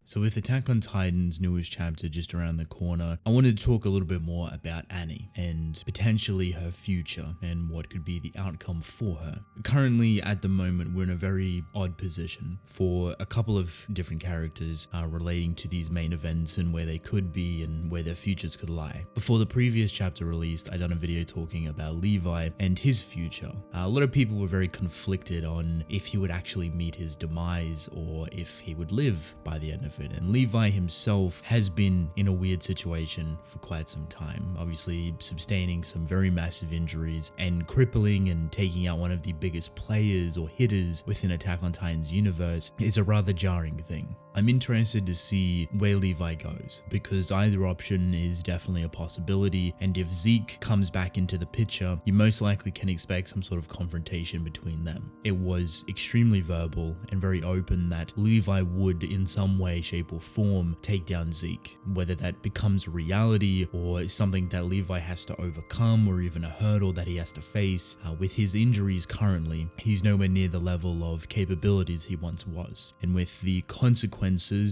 So with Attack on Titan's newest chapter just around the corner, I wanted to talk a little bit more about Annie and potentially her future and what could be the outcome for her. Currently, at the moment, we're in a very odd position for a couple of different characters relating to these main events and where they could be and where their futures could lie. Before the previous chapter released, I done a video talking about Levi and his future. A lot of people were very conflicted on if he would actually meet his demise or if he would live by the end of it. And Levi himself has been in a weird situation for quite some time, obviously sustaining some very massive injuries and crippling and taking out one of the biggest players or hitters within Attack on Titan's universe is a rather jarring thing. I'm interested to see where Levi goes, because either option is definitely a possibility, and if Zeke comes back into the picture, you most likely can expect some sort of confrontation between them. It was extremely verbal and very open that Levi would in some way, shape or form take down Zeke, whether that becomes a reality or something that Levi has to overcome or even a hurdle that he has to face. With his injuries currently, he's nowhere near the level of capabilities he once was, and with the consequences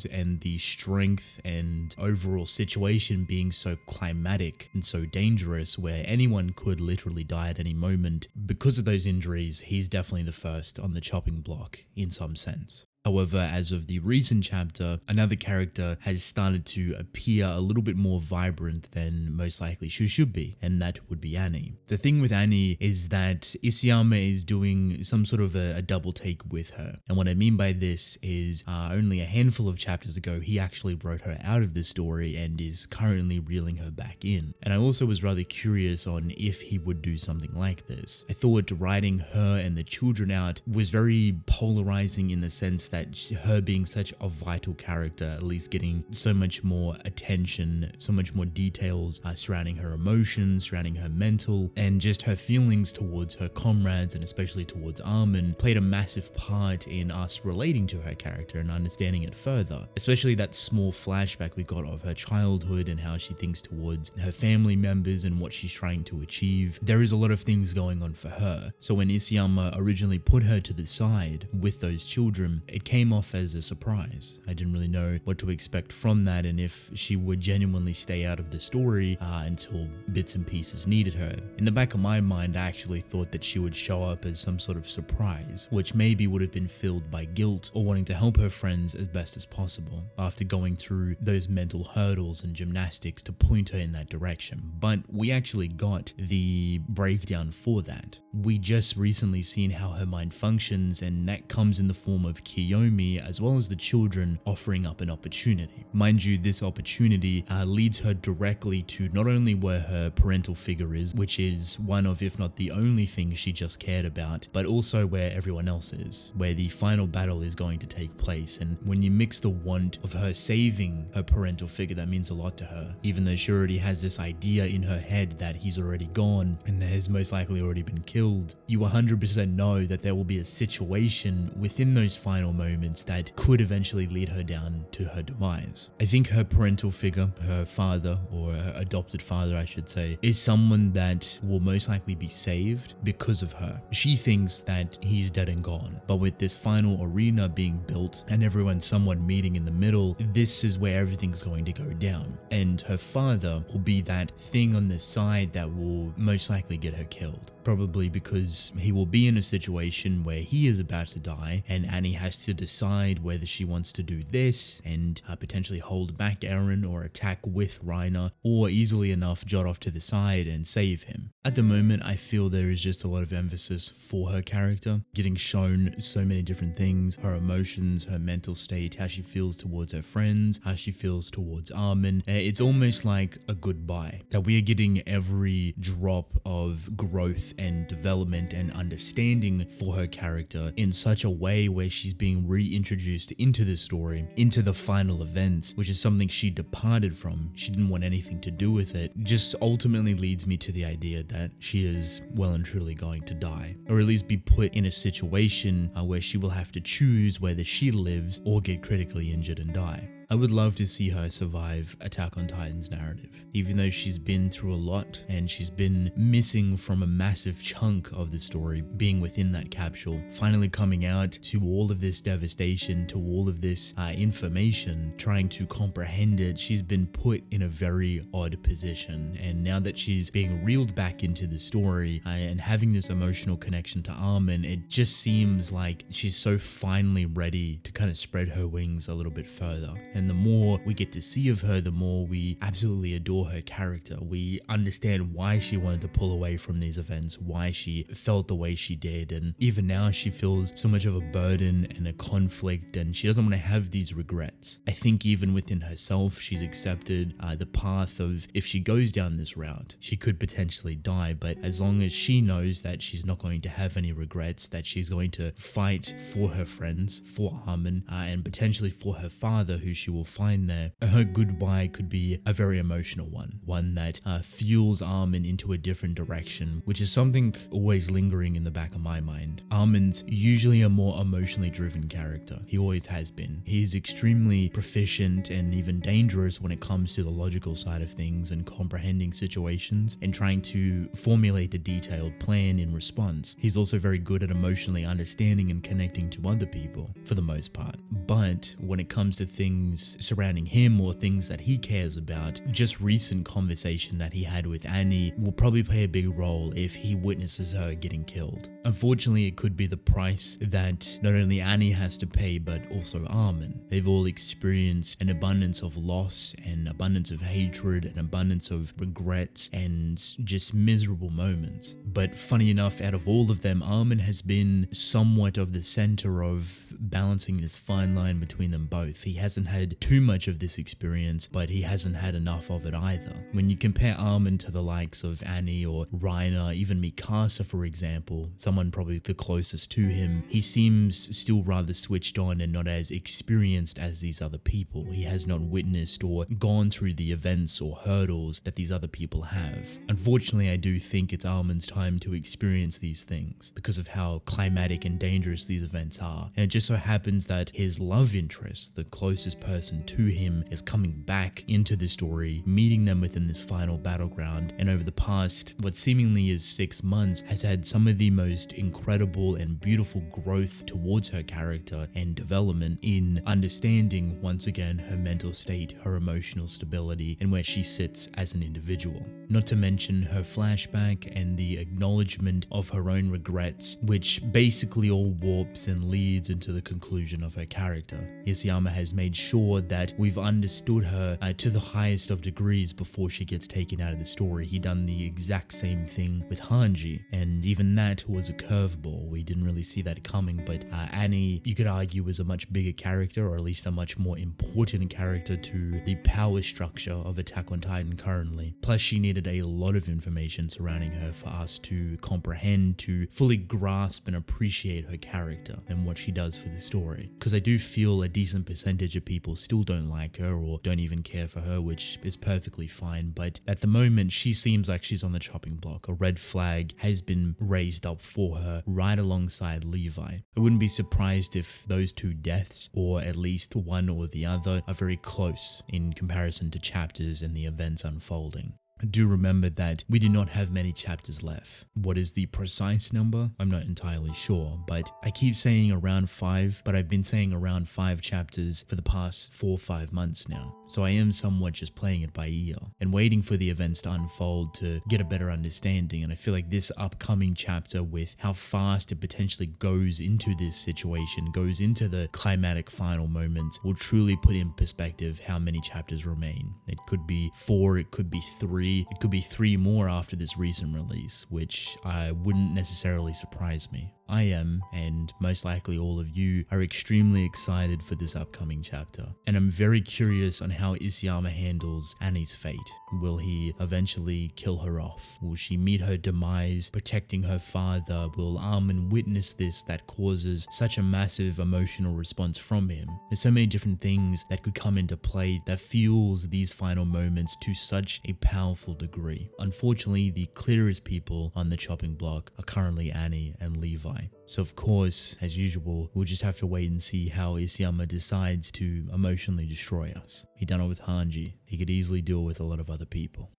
and the strength and overall situation being so climatic and so dangerous where anyone could literally die at any moment because of those injuries, he's definitely the first on the chopping block in some sense. However, as of the recent chapter, another character has started to appear a little bit more vibrant than most likely she should be, and that would be Annie. The thing with Annie is that Isayama is doing some sort of a double take with her. And what I mean by this is only a handful of chapters ago, he actually wrote her out of the story and is currently reeling her back in. And I also was rather curious on if he would do something like this. I thought writing her and the children out was very polarizing in the sense that her being such a vital character, at least getting so much more attention, so much more details surrounding her emotions, surrounding her mental, and just her feelings towards her comrades and especially towards Armin played a massive part in us relating to her character and understanding it further. Especially that small flashback we got of her childhood and how she thinks towards her family members and what she's trying to achieve. There is a lot of things going on for her. So when Isayama originally put her to the side with those children, it came off as a surprise. I didn't really know what to expect from that and if she would genuinely stay out of the story until bits and pieces needed her. In the back of my mind, I actually thought that she would show up as some sort of surprise, which maybe would have been filled by guilt or wanting to help her friends as best as possible after going through those mental hurdles and gymnastics to point her in that direction. But we actually got the breakdown for that. We just recently seen how her mind functions, and that comes in the form of Kiyomi as well as the children offering up an opportunity. Mind you, this opportunity leads her directly to not only where her parental figure is, which is one of, if not the only thing she just cared about, but also where everyone else is, where the final battle is going to take place. And when you mix the want of her saving her parental figure, that means a lot to her, even though she already has this idea in her head that he's already gone and has most likely already been killed. You 100% know that there will be a situation within those final moments that could eventually lead her down to her demise. I think her parental figure, her father, or her adopted father I should say, is someone that will most likely be saved because of her. She thinks that he's dead and gone, but with this final arena being built and everyone somewhat meeting in the middle, this is where everything's going to go down. And her father will be that thing on the side that will most likely get her killed. Probably because he will be in a situation where he is about to die and Annie has to decide whether she wants to do this and potentially hold back Eren or attack with Reiner, or easily enough jot off to the side and save him. At the moment, I feel there is just a lot of emphasis for her character, getting shown so many different things, her emotions, her mental state, how she feels towards her friends, how she feels towards Armin. It's almost like a goodbye, that we are getting every drop of growth and development and understanding for her character in such a way where she's being reintroduced into the story, into the final events, which is something she departed from. She didn't want anything to do with it. Just ultimately leads me to the idea that she is well and truly going to die, or at least be put in a situation where she will have to choose whether she lives or get critically injured and die. I would love to see her survive Attack on Titan's narrative. Even though she's been through a lot and she's been missing from a massive chunk of the story being within that capsule, finally coming out to all of this devastation, to all of this information, trying to comprehend it, she's been put in a very odd position. And now that she's being reeled back into the story and having this emotional connection to Armin, it just seems like she's so finally ready to kind of spread her wings a little bit further. And the more we get to see of her, the more we absolutely adore her character. We understand why she wanted to pull away from these events, why she felt the way she did, and even now she feels so much of a burden and a conflict, and she doesn't want to have these regrets. I think even within herself, she's accepted the path of, if she goes down this route, she could potentially die, but as long as she knows that she's not going to have any regrets, that she's going to fight for her friends, for Armin, and potentially for her father, who she will find there, her goodbye could be a very emotional one that fuels Armin into a different direction, which is something always lingering in the back of my mind. Armin's usually a more emotionally driven character. He always has been. He's extremely proficient and even dangerous when it comes to the logical side of things and comprehending situations and trying to formulate a detailed plan in response. He's also very good at emotionally understanding and connecting to other people for the most part. But when it comes to things surrounding him or things that he cares about, just recent conversation that he had with Annie will probably play a big role if he witnesses her getting killed. Unfortunately, it could be the price that not only Annie has to pay, but also Armin. They've all experienced an abundance of loss, an abundance of hatred, an abundance of regrets, and just miserable moments. But funny enough, out of all of them, Armin has been somewhat of the center of balancing this fine line between them both. He hasn't had too much of this experience, but he hasn't had enough of it either. When you compare Armin to the likes of Annie or Reiner, even Mikasa for example, someone probably the closest to him, he seems still rather switched on and not as experienced as these other people. He has not witnessed or gone through the events or hurdles that these other people have. Unfortunately, I do think it's Armin's time to experience these things because of how climatic and dangerous these events are. And it just so happens that his love interest, the closest person to him, is coming back into the story, meeting them within this final battleground, and over the past, what seemingly is 6 months, has had some of the most incredible and beautiful growth towards her character and development in understanding, once again, her mental state, her emotional stability, and where she sits as an individual. Not to mention her flashback and the acknowledgement of her own regrets, which basically all warps and leads into the conclusion of her character. Isayama has made sure that we've understood her to the highest of degrees before she gets taken out of the story. He done the exact same thing with Hanji, and even that was a curveball. We didn't really see that coming, but Annie, you could argue, was a much bigger character, or at least a much more important character to the power structure of Attack on Titan currently. Plus, she needed a lot of information surrounding her for us to comprehend, to fully grasp and appreciate her character and what she does for the story. Because I do feel a decent percentage of people still don't like her or don't even care for her, which is perfectly fine, but at the moment she seems like she's on the chopping block. A red flag has been raised up for her right alongside Levi. I wouldn't be surprised if those two deaths, or at least one or the other, are very close in comparison to chapters and the events unfolding. Do remember that we do not have many chapters left. What is the precise number? I'm not entirely sure, but I keep saying around 5, but I've been saying around 5 chapters for the past 4 or 5 months now. So I am somewhat just playing it by ear and waiting for the events to unfold to get a better understanding. And I feel like this upcoming chapter, with how fast it potentially goes into this situation, goes into the climatic final moments, will truly put in perspective how many chapters remain. It could be 4, it could be 3, it could be 3 more after this recent release, which wouldn't necessarily surprise me. I am, and most likely all of you, are extremely excited for this upcoming chapter. And I'm very curious on how Isayama handles Annie's fate. Will he eventually kill her off? Will she meet her demise, protecting her father? Will Armin witness this that causes such a massive emotional response from him? There's so many different things that could come into play that fuels these final moments to such a powerful degree. Unfortunately, the clearest people on the chopping block are currently Annie and Levi. Levi. So of course, as usual, we'll just have to wait and see how Isayama decides to emotionally destroy us. He done it with Hanji. He could easily do it with a lot of other people.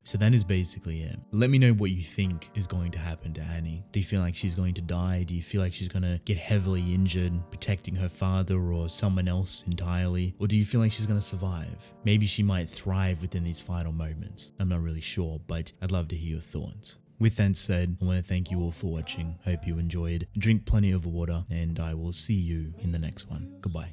So that is basically it. Let me know what you think is going to happen to Annie. Do you feel like she's going to die? Do you feel like she's going to get heavily injured protecting her father or someone else entirely? Or do you feel like she's going to survive? Maybe she might thrive within these final moments. I'm not really sure, but I'd love to hear your thoughts. With that said, I want to thank you all for watching. Hope you enjoyed. Drink plenty of water, and I will see you in the next one. Goodbye.